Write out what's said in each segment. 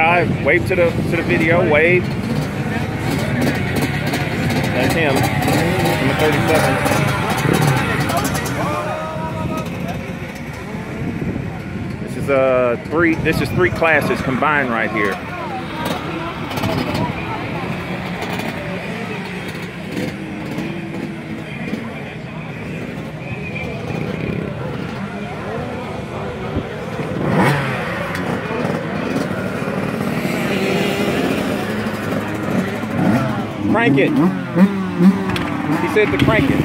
Kai, wave to the video, wave. That's him, number 37. This is three classes combined right here. Crank it. He said to crank it.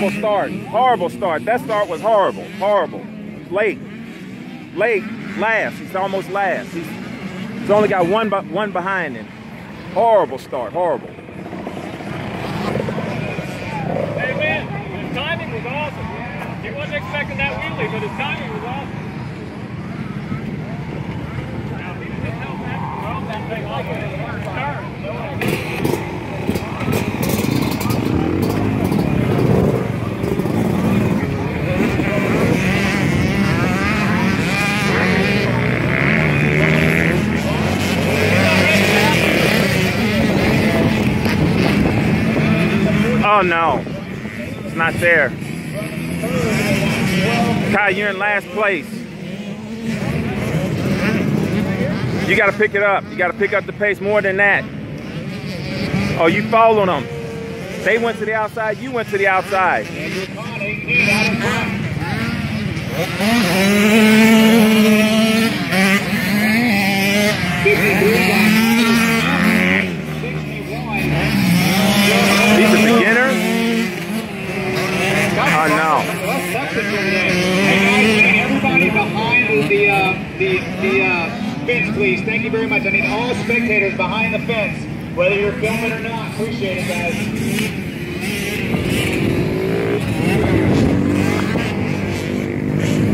Good start. Horrible start. That start was horrible. Horrible. Late, last. He's almost last. He's only got one behind him. Horrible start. Horrible. Hey man, his timing was awesome. He wasn't expecting that wheelie, but his timing was awesome. Now, if he didn't help that, well, that thing off with his first start. Oh no, it's not there. Kai, you're in last place. You got to pick it up. You got to pick up the pace more than that. Oh, you followed them. They went to the outside. You went to the outside. These are beginners? Oh no. Everybody behind the fence, please. Thank you very much. I need all spectators behind the fence, whether you're filming or not. Appreciate it, guys.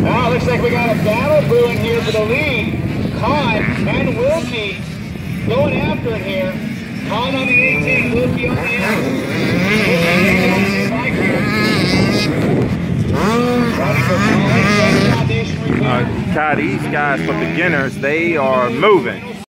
Well, looks like we got a battle brewing here for the lead. Con and Wilkie going after it here. Con on the 18, Wilkie on the end. Kai, these guys for beginners, they are moving.